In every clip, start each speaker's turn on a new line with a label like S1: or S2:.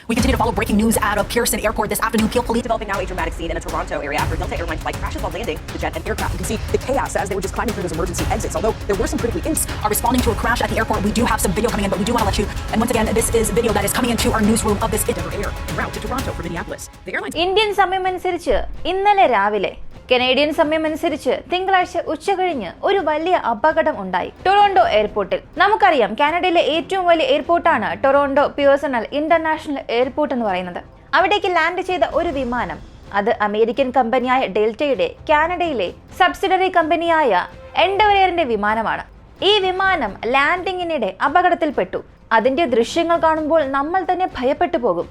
S1: We continue to follow breaking news out of Pearson Airport this afternoon. Peel police
S2: developing now a dramatic scene in the Toronto area after Delta Airlines flight crashes while landing the jet and aircraft.
S1: You can see the chaos as they were just climbing through those emergency exits. Although there were some critically are responding to a crash at the airport. We do have some video coming in, but we do want to let you. And once again, this is video that is coming into our newsroom of this Air route to Toronto from Minneapolis. The airline.
S3: Indian സമയമനുസരിച്ച് ഇന്നലെ രാവിലെ Canadian സമയമനുസരിച്ച് തിങ്കളാഴ്ച ഉച്ചകഴിഞ്ഞ് ഒരു വലിയ അപകടം ഉണ്ടായി Toronto എയർപോർട്ടിൽ. നമുക്കറിയാം കാനഡയിലെ ഏറ്റവും വലിയ എയർപോർട്ടാണ് ടൊറോണ്ടോ പിയേഴ്സൺ ഇന്റർനാഷണൽ എയർപോർട്ട് എന്ന് പറയുന്നത്. അവിടേക്ക് ലാൻഡ് ചെയ്ത ഒരു വിമാനം, അത് അമേരിക്കൻ കമ്പനിയായ ഡെൽറ്റയുടെ കാനഡയിലെ സബ്സിഡറി കമ്പനിയായ എൻഡവറിയറിന്റെ വിമാനമാണ്. ഈ വിമാനം ലാൻഡിങ്ങിനിടെ അപകടത്തിൽപ്പെട്ടു. അതിന്റെ ദൃശ്യങ്ങൾ കാണുമ്പോൾ നമ്മൾ തന്നെ ഭയപ്പെട്ടു പോകും.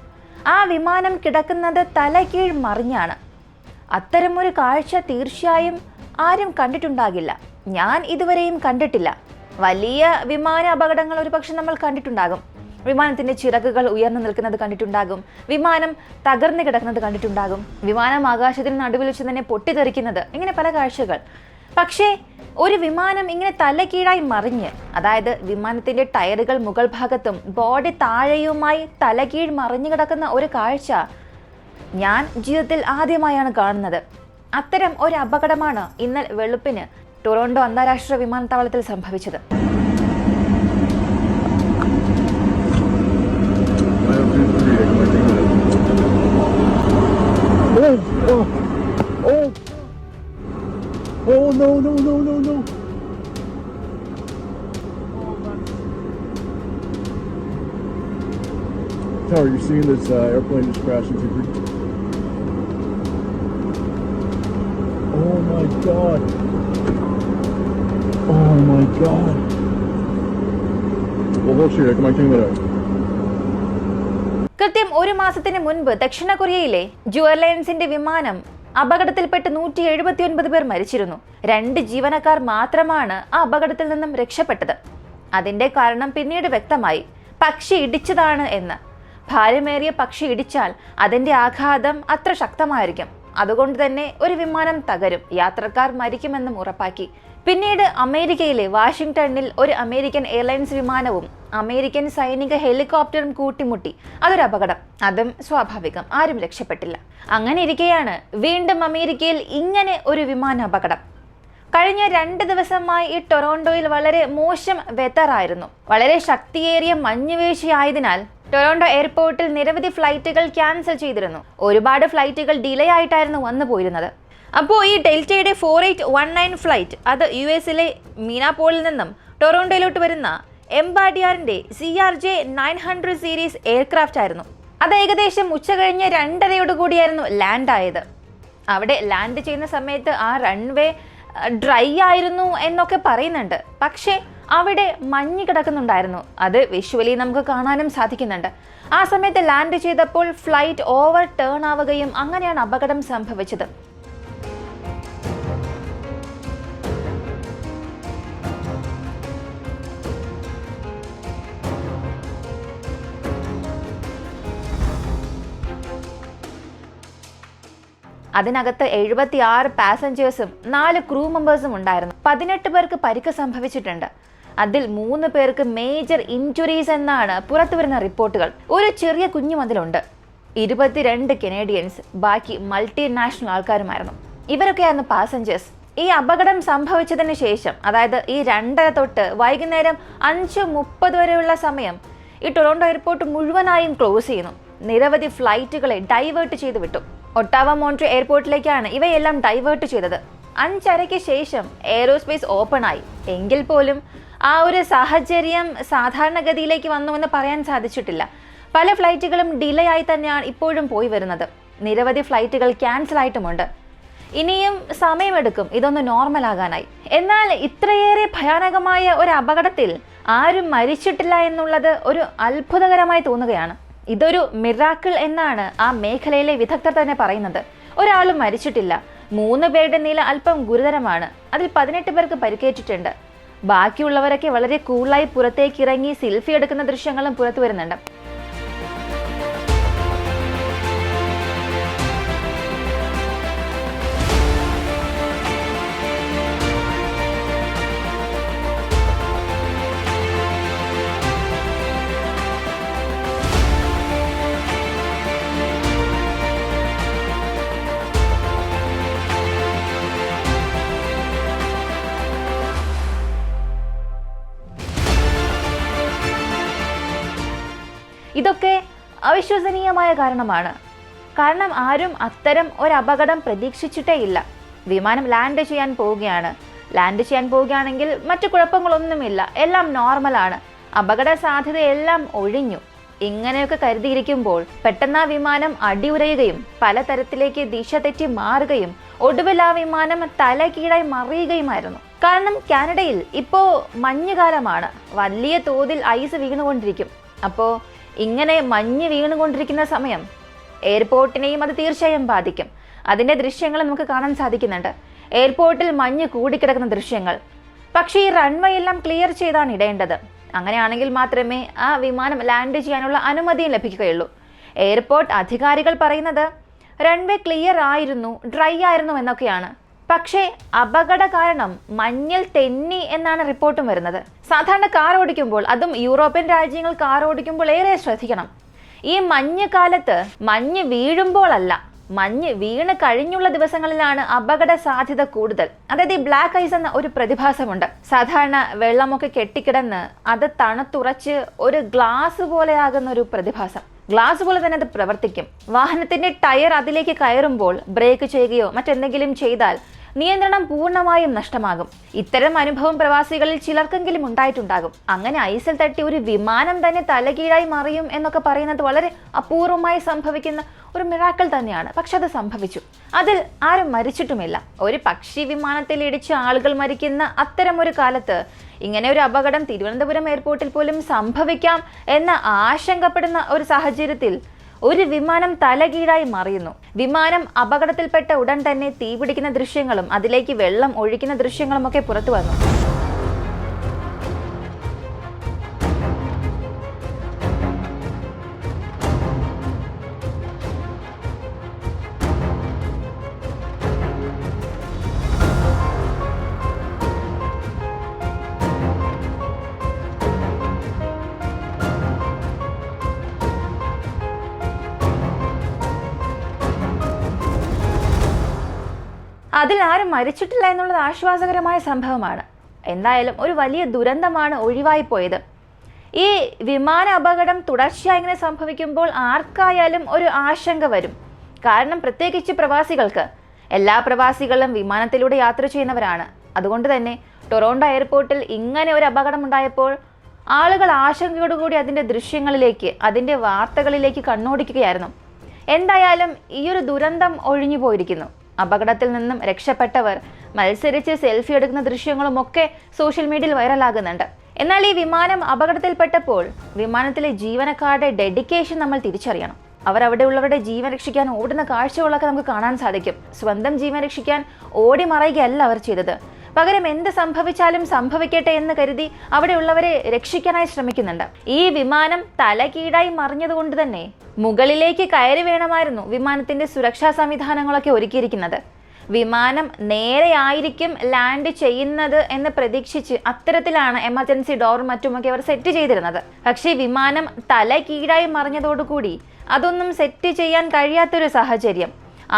S3: ആ വിമാനം കിടക്കുന്നത് തലകീഴ് മറിഞ്ഞാണ്. അത്തരമൊരു കാഴ്ച തീർച്ചയായും ആരും കണ്ടിട്ടുണ്ടാകില്ല. ഞാൻ ഇതുവരെയും കണ്ടിട്ടില്ല. വലിയ വിമാന അപകടങ്ങൾ ഒരുപക്ഷെ നമ്മൾ കണ്ടിട്ടുണ്ടാകും. വിമാനത്തിന്റെ ചിറകുകൾ ഉയർന്നു നിൽക്കുന്നത് കണ്ടിട്ടുണ്ടാകും. വിമാനം തകർന്നു കിടക്കുന്നത് കണ്ടിട്ടുണ്ടാകും. വിമാനം ആകാശത്തിന് നടുവിൽ വെച്ച് തന്നെ പൊട്ടിത്തെറിക്കുന്നത്, ഇങ്ങനെ പല കാഴ്ചകൾ. പക്ഷേ ഒരു വിമാനം ഇങ്ങനെ തലകീഴായി മറിഞ്ഞ്, അതായത് വിമാനത്തിന്റെ ടയറുകൾ മുകൾ ഭാഗത്തും ബോഡി താഴെയുമായി തലകീഴ് മറിഞ്ഞു കിടക്കുന്ന ഒരു കാഴ്ച ഞാൻ ജീവിതത്തിൽ ആദ്യമായാണ് കാണുന്നത്. അത്തരം ഒരു അപകടമാണ് ഇന്നലെ വെളുപ്പിന് ടൊറോണ്ടോ അന്താരാഷ്ട്ര വിമാനത്താവളത്തിൽ സംഭവിച്ചത്.
S4: Oh no no no no no! Tower, you're seeing this airplane just crash into Greece. Oh my god! Oh my god! Well, hold shit, come on, take that out.
S3: കൃത്യം ഒരു മാസത്തിന് മുൻപ് ദക്ഷിണ കൊറിയയിലെ ജു എയർലൈൻസിന്റെ വിമാനം അപകടത്തിൽപ്പെട്ട് 179 പേർ മരിച്ചിരുന്നു. 2 ജീവനക്കാർ മാത്രമാണ് ആ അപകടത്തിൽ നിന്നും രക്ഷപ്പെട്ടത്. അതിന്റെ കാരണം പിന്നീട് വ്യക്തമായി. പക്ഷി ഇടിച്ചതാണ് എന്ന്. ഭാരമേറിയ പക്ഷി ഇടിച്ചാൽ അതിന്റെ ആഘാതം അത്ര ശക്തമായിരിക്കും. അതുകൊണ്ട് തന്നെ ഒരു വിമാനം തകരും, യാത്രക്കാർ മരിക്കുമെന്നും ഉറപ്പാക്കി. പിന്നീട് അമേരിക്കയിലെ വാഷിംഗ്ടണിൽ ഒരു അമേരിക്കൻ എയർലൈൻസ് വിമാനവും അമേരിക്കൻ സൈനിക ഹെലികോപ്റ്ററും കൂട്ടിമുട്ടി. അതൊരു അപകടം, അതും സ്വാഭാവികം, ആരും രക്ഷപ്പെട്ടില്ല. അങ്ങനെ ഇരിക്കെയാണ് വീണ്ടും അമേരിക്കയിൽ ഇങ്ങനെ ഒരു വിമാന അപകടം. കഴിഞ്ഞ 2 ദിവസമായി ഈ ടൊറോണ്ടോയിൽ വളരെ മോശം വെതറായിരുന്നു. വളരെ ശക്തിയേറിയ മഞ്ഞുവീഴ്ചയായതിനാൽ ടൊറോണ്ടോ എയർപോർട്ടിൽ നിരവധി ഫ്ലൈറ്റുകൾ ക്യാൻസൽ ചെയ്തിരുന്നു. ഒരുപാട് ഫ്ലൈറ്റുകൾ ഡിലേ ആയിട്ടായിരുന്നു വന്നു പോയിരുന്നത്. അപ്പോൾ ഈ ഡെൽറ്റയുടെ 4819 ഫ്ലൈറ്റ്, അത് US-ലെ മീനാപോളിൽ നിന്നും ടൊറോണ്ടോയിലോട്ട് വരുന്ന എംബാർഡിയറിന്റെ CRJ900 സീരീസ് എയർക്രാഫ്റ്റ് ആയിരുന്നു. അത് ഏകദേശം ഉച്ചകഴിഞ്ഞ് 2:30 ലാൻഡ് ആയത്. അവിടെ ലാൻഡ് ചെയ്യുന്ന സമയത്ത് ആ റൺവേ ഡ്രൈ ആയിരുന്നു എന്നൊക്കെ പറയുന്നുണ്ട്. പക്ഷേ അവിടെ മഞ്ഞ് കിടക്കുന്നുണ്ടായിരുന്നു. അത് വിഷ്വലി നമുക്ക് കാണാനും സാധിക്കുന്നുണ്ട്. ആ സമയത്ത് ലാൻഡ് ചെയ്തപ്പോൾ ഫ്ലൈറ്റ് ഓവർ ടേൺ ആവുകയും അങ്ങനെയാണ് അപകടം സംഭവിച്ചത്. അതിനകത്ത് 76 പാസഞ്ചേഴ്സും 4 ക്രൂ മെമ്പേഴ്സും ഉണ്ടായിരുന്നു. 18 പേർക്ക് പരിക്ക് സംഭവിച്ചിട്ടുണ്ട്. അതിൽ 3 പേർക്ക് മേജർ ഇഞ്ചുറീസ് എന്നാണ് പുറത്തുവരുന്ന റിപ്പോർട്ടുകൾ. ഒരു ചെറിയ കുഞ്ഞും അതിലുണ്ട്. 22 കനേഡിയൻസ്, ബാക്കി മൾട്ടിനാഷണൽ ആൾക്കാരുമായിരുന്നു. ഇവരൊക്കെയായിരുന്നു പാസഞ്ചേഴ്സ്. ഈ അപകടം സംഭവിച്ചതിന് ശേഷം, അതായത് ഈ 2:30 തൊട്ട് വൈകുന്നേരം 5:30 വരെയുള്ള സമയം ഈ ടൊറോണ്ടോ എയർപോർട്ട് മുഴുവനായും ക്ലോസ് ചെയ്യുന്നു. നിരവധി ഫ്ലൈറ്റുകളെ ഡൈവേർട്ട് ചെയ്ത് വിട്ടു. ഒട്ടാവ മോൺട്രി എയർപോർട്ടിലേക്കാണ് ഇവയെല്ലാം ഡൈവേർട്ട് ചെയ്തത്. 5:30 ശേഷം എയറോസ്പേസ് ഓപ്പൺ ആയി. എങ്കിൽ പോലും ആ ഒരു സാഹചര്യം സാധാരണഗതിയിലേക്ക് വന്നുവെന്ന് പറയാൻ സാധിച്ചിട്ടില്ല. പല ഫ്ലൈറ്റുകളും ഡിലേ ആയി തന്നെയാണ് ഇപ്പോഴും പോയി വരുന്നത്. നിരവധി ഫ്ലൈറ്റുകൾ ക്യാൻസൽ ആയിട്ടുമുണ്ട്. ഇനിയും സമയമെടുക്കും ഇതൊന്ന് നോർമൽ ആകാനായി. എന്നാൽ ഇത്രയേറെ ഭയാനകമായ ഒരു അപകടത്തിൽ ആരും മരിച്ചിട്ടില്ല എന്നുള്ളത് ഒരു അത്ഭുതകരമായി തോന്നുകയാണ്. ഇതൊരു മിറാക്കിൾ എന്നാണ് ആ മേഖലയിലെ വിദഗ്ധർ തന്നെ പറയുന്നത്. ഒരാളും മരിച്ചിട്ടില്ല. 3 പേരുടെ നില അല്പം ഗുരുതരമാണ്. അതിൽ 18 പേർക്ക് പരിക്കേറ്റിട്ടുണ്ട്. ബാക്കിയുള്ളവരൊക്കെ വളരെ കൂളായി പുറത്തേക്ക് ഇറങ്ങി സെൽഫി എടുക്കുന്ന ദൃശ്യങ്ങളും പുറത്തു വരുന്നുണ്ട്. അവിശ്വസനീയമായ കാരണമാണ്. കാരണം ആരും അത്തരം ഒരു അപകടം പ്രതീക്ഷിച്ചിട്ടേ ഇല്ല. വിമാനം ലാൻഡ് ചെയ്യാൻ പോവുകയാണെങ്കിൽ മറ്റു കുഴപ്പങ്ങളൊന്നുമില്ല, എല്ലാം നോർമലാണ്, അപകട സാധ്യതയെല്ലാം ഒഴിഞ്ഞു. ഇങ്ങനെയൊക്കെ കരുതിയിരിക്കുമ്പോൾ പെട്ടെന്ന് ആ വിമാനം അടിയുരയുകയും പലതരത്തിലേക്ക് ദിശ തെറ്റി മാറുകയും ഒടുവിൽ ആ വിമാനം തലകീഴായി മറിയുകയുമായിരുന്നു. കാരണം കാനഡയിൽ ഇപ്പോ മഞ്ഞുകാലമാണ്, വലിയ തോതിൽ ഐസ് വീണുകൊണ്ടിരിക്കും. അപ്പോൾ ഇങ്ങനെ മഞ്ഞ് വീണുകൊണ്ടിരിക്കുന്ന സമയം എയർപോർട്ടിനെയും അത് തീർച്ചയായും ബാധിക്കും. അതിൻ്റെ ദൃശ്യങ്ങൾ നമുക്ക് കാണാൻ സാധിക്കുന്നുണ്ട്, എയർപോർട്ടിൽ മഞ്ഞ് കൂടിക്കിടക്കുന്ന ദൃശ്യങ്ങൾ. പക്ഷേ ഈ റൺവേ എല്ലാം ക്ലിയർ ചെയ്താണ് ഇടേണ്ടത്. അങ്ങനെയാണെങ്കിൽ മാത്രമേ ആ വിമാനം ലാൻഡ് ചെയ്യാനുള്ള അനുമതിയും ലഭിക്കുകയുള്ളൂ. എയർപോർട്ട് അധികാരികൾ പറയുന്നത് റൺവേ ക്ലിയർ ആയിരുന്നു, ഡ്രൈ ആയിരുന്നു എന്നൊക്കെയാണ്. പക്ഷേ അപകട കാരണം മഞ്ഞിൽ തെന്നി എന്നാണ് റിപ്പോർട്ടും വരുന്നത്. സാധാരണ കാർ ഓടിക്കുമ്പോൾ, അതും യൂറോപ്യൻ രാജ്യങ്ങൾ കാർ ഓടിക്കുമ്പോൾ ഏറെ ശ്രദ്ധിക്കണം. ഈ മഞ്ഞ് കാലത്ത് മഞ്ഞ് വീഴുമ്പോഴല്ല, മഞ്ഞ് വീണ് കഴിഞ്ഞുള്ള ദിവസങ്ങളിലാണ് അപകട സാധ്യത കൂടുതൽ. അതായത് ഈ ബ്ലാക്ക് ഐസ് എന്ന ഒരു പ്രതിഭാസമുണ്ട്. സാധാരണ വെള്ളമൊക്കെ കെട്ടിക്കിടന്ന് അത് തണുത്തുറച്ച് ഒരു ഗ്ലാസ് പോലെയാകുന്ന ഒരു പ്രതിഭാസം. ഗ്ലാസ് പോലെ തന്നെ അത് പ്രവർത്തിക്കും. വാഹനത്തിന്റെ ടയർ അതിലേക്ക് കയറുമ്പോൾ ബ്രേക്ക് ചെയ്യുകയോ മറ്റെന്തെങ്കിലും ചെയ്താൽ നിയന്ത്രണം പൂർണ്ണമായും നഷ്ടമാകും. ഇത്തരം അനുഭവം പ്രവാസികളിൽ ചിലർക്കെങ്കിലും ഉണ്ടായിട്ടുണ്ടാകും. അങ്ങനെ ഐസിൽ തട്ടി ഒരു വിമാനം തന്നെ തലകീഴായി മറിയും എന്നൊക്കെ പറയുന്നത് വളരെ അപൂർവമായി സംഭവിക്കുന്ന ഒരു മിറാക്കിൾ തന്നെയാണ്. പക്ഷെ അത് സംഭവിച്ചു. അതിൽ ആരും മരിച്ചിട്ടുമില്ല. ഒരു പക്ഷി വിമാനത്തിൽ ഇടിച്ച് ആളുകൾ മരിക്കുന്ന അത്തരം ഒരു കാലത്ത് ഇങ്ങനെ ഒരു അപകടം തിരുവനന്തപുരം എയർപോർട്ടിൽ പോലും സംഭവിക്കാം എന്ന ആശങ്കപ്പെടുന്ന ഒരു സാഹചര്യത്തിൽ ഒരു വിമാനം തലകീഴായി മറിയുന്നു. വിമാനം അപകടത്തിൽപ്പെട്ട ഉടൻ തന്നെ തീപിടിക്കുന്ന ദൃശ്യങ്ങളും അതിലേക്ക് വെള്ളം ഒഴിക്കുന്ന ദൃശ്യങ്ങളും ഒക്കെ പുറത്തു വന്നു. അതിൽ ആരും മരിച്ചിട്ടില്ല എന്നുള്ളത് ആശ്വാസകരമായ സംഭവമാണ്. എന്തായാലും ഒരു വലിയ ദുരന്തമാണ് ഒഴിവായി പോയത്. ഈ വിമാന അപകടം തുടർച്ചയായി ഇങ്ങനെ സംഭവിക്കുമ്പോൾ ആർക്കായാലും ഒരു ആശങ്ക വരും. കാരണം പ്രത്യേകിച്ച് പ്രവാസികൾക്ക്, എല്ലാ പ്രവാസികളും വിമാനത്തിലൂടെ യാത്ര ചെയ്യുന്നവരാണ്. അതുകൊണ്ട് തന്നെ ടൊറോണ്ടോ എയർപോർട്ടിൽ ഇങ്ങനെ ഒരു അപകടം ഉണ്ടായപ്പോൾ ആളുകൾ ആശങ്കയോടുകൂടി അതിൻ്റെ ദൃശ്യങ്ങളിലേക്ക്, അതിൻ്റെ വാർത്തകളിലേക്ക് കണ്ണോടിക്കുകയായിരുന്നു. എന്തായാലും ഈ ഒരു ദുരന്തം ഒഴിഞ്ഞു പോയിരിക്കുന്നു. അപകടത്തിൽ നിന്നും രക്ഷപ്പെട്ടവർ മത്സരിച്ച് സെൽഫി എടുക്കുന്ന ദൃശ്യങ്ങളുമൊക്കെ സോഷ്യൽ മീഡിയയിൽ വൈറലാകുന്നുണ്ട്. എന്നാൽ ഈ വിമാനം അപകടത്തിൽപ്പെട്ടപ്പോൾ വിമാനത്തിലെ ജീവനക്കാരുടെ ഡെഡിക്കേഷൻ നമ്മൾ തിരിച്ചറിയണം. അവർ അവിടെയുള്ളവരുടെ ജീവൻ രക്ഷിക്കാൻ ഓടുന്ന കാഴ്ചകളൊക്കെ നമുക്ക് കാണാൻ സാധിക്കും. സ്വന്തം ജീവൻ രക്ഷിക്കാൻ ഓടി മറയുകയല്ല അവർ ചെയ്തത്. പകരം എന്ത് സംഭവിച്ചാലും സംഭവിക്കട്ടെ എന്ന് കരുതി അവിടെയുള്ളവരെ രക്ഷിക്കാനായി ശ്രമിക്കുന്നുണ്ട്. ഈ വിമാനം തലകീഴായി മറിഞ്ഞതുകൊണ്ട് തന്നെ മുകളിലേക്ക് കയറി വേണമായിരുന്നു വിമാനത്തിന്റെ സുരക്ഷാ സംവിധാനങ്ങളൊക്കെ ഒരുക്കിയിരിക്കുന്നത്. വിമാനം നേരെയായിരിക്കും ലാൻഡ് ചെയ്യുന്നത് എന്ന് പ്രതീക്ഷിച്ച് അത്തരത്തിലാണ് എമർജൻസി ഡോറും മറ്റുമൊക്കെ അവർ സെറ്റ് ചെയ്തിരുന്നത്. പക്ഷേ വിമാനം തലകീഴായി മറിഞ്ഞതോടുകൂടി അതൊന്നും സെറ്റ് ചെയ്യാൻ കഴിയാത്തൊരു സാഹചര്യം.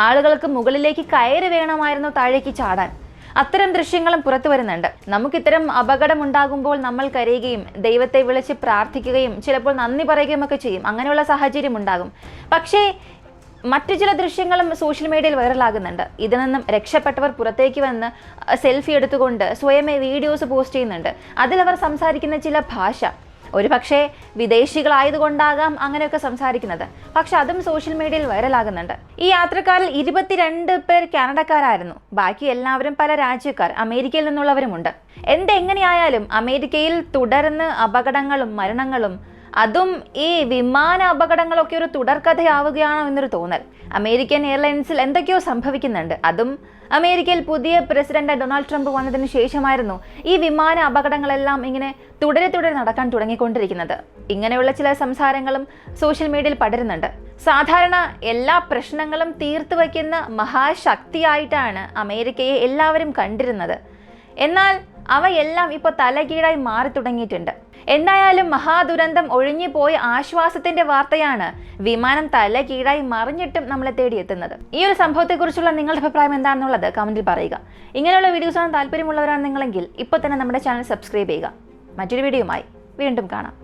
S3: ആളുകൾക്ക് മുകളിലേക്ക് കയറി വേണമായിരുന്നു താഴേക്ക് ചാടാൻ. അത്തരം ദൃശ്യങ്ങളും പുറത്തു വരുന്നുണ്ട്. നമുക്കിത്തരം അപകടം ഉണ്ടാകുമ്പോൾ നമ്മൾ കരയുകയും ദൈവത്തെ വിളിച്ച് പ്രാർത്ഥിക്കുകയും ചിലപ്പോൾ നന്ദി പറയുകയും ഒക്കെ ചെയ്യും. അങ്ങനെയുള്ള സാഹചര്യം ഉണ്ടാകും. പക്ഷേ മറ്റു ചില ദൃശ്യങ്ങളും സോഷ്യൽ മീഡിയയിൽ വൈറലാകുന്നുണ്ട്. ഇതിൽ നിന്നും രക്ഷപ്പെട്ടവർ പുറത്തേക്ക് വന്ന് സെൽഫി എടുത്തുകൊണ്ട് സ്വയമേ വീഡിയോസ് പോസ്റ്റ് ചെയ്യുന്നുണ്ട്. അതിലവർ സംസാരിക്കുന്ന ചില ഭാഷ ഒരു പക്ഷേ വിദേശികളായതുകൊണ്ടാകാം അങ്ങനെയൊക്കെ സംസാരിക്കുന്നത്. പക്ഷെ അതും സോഷ്യൽ മീഡിയയിൽ വൈറലാകുന്നുണ്ട്. ഈ യാത്രക്കാരിൽ 22 പേർ കാനഡക്കാരായിരുന്നു. ബാക്കി എല്ലാവരും പല രാജ്യക്കാർ, അമേരിക്കയിൽ നിന്നുള്ളവരുമുണ്ട്. എന്തെങ്ങനെയായാലും അമേരിക്കയിൽ തുടർന്ന് അപകടങ്ങളും മരണങ്ങളും, അതും ഈ വിമാന അപകടങ്ങളൊക്കെ ഒരു തുടർക്കഥയാവുകയാണോ എന്നൊരു തോന്നൽ. അമേരിക്കൻ എയർലൈൻസിൽ എന്തൊക്കെയോ സംഭവിക്കുന്നുണ്ട്. അതും അമേരിക്കയിൽ പുതിയ പ്രസിഡന്റ് ഡൊണാൾഡ് ട്രംപ് വന്നതിന് ശേഷമായിരുന്നു ഈ വിമാന അപകടങ്ങളെല്ലാം ഇങ്ങനെ തുടരെ നടക്കാൻ തുടങ്ങിക്കൊണ്ടിരിക്കുന്നത്. ഇങ്ങനെയുള്ള ചില സംസാരങ്ങളും സോഷ്യൽ മീഡിയയിൽ പടരുന്നുണ്ട്. സാധാരണ എല്ലാ പ്രശ്നങ്ങളും തീർത്തു വയ്ക്കുന്ന മഹാശക്തിയായിട്ടാണ് അമേരിക്കയെ എല്ലാവരും കണ്ടിരുന്നത്. എന്നാൽ അവയെല്ലാം ഇപ്പോൾ തലകീഴായി മാറി തുടങ്ങിയിട്ടുണ്ട്. എന്തായാലും മഹാദുരന്തം ഒഴിഞ്ഞു പോയ ആശ്വാസത്തിന്റെ വാർത്തയാണ് വിമാനം തലകീഴായി മറിഞ്ഞിട്ടും നമ്മളെ തേടിയെത്തുന്നത്. ഈ ഒരു സംഭവത്തെക്കുറിച്ചുള്ള നിങ്ങളുടെ അഭിപ്രായം എന്താണെന്നുള്ളത് കമന്റിൽ പറയുക. ഇങ്ങനെയുള്ള വീഡിയോസ് കാണാൻ താല്പര്യമുള്ളവരാണ് നിങ്ങളെങ്കിൽ ഇപ്പോൾ തന്നെ നമ്മുടെ ചാനൽ സബ്സ്ക്രൈബ് ചെയ്യുക. മറ്റൊരു വീഡിയോയുമായി വീണ്ടും കാണാം.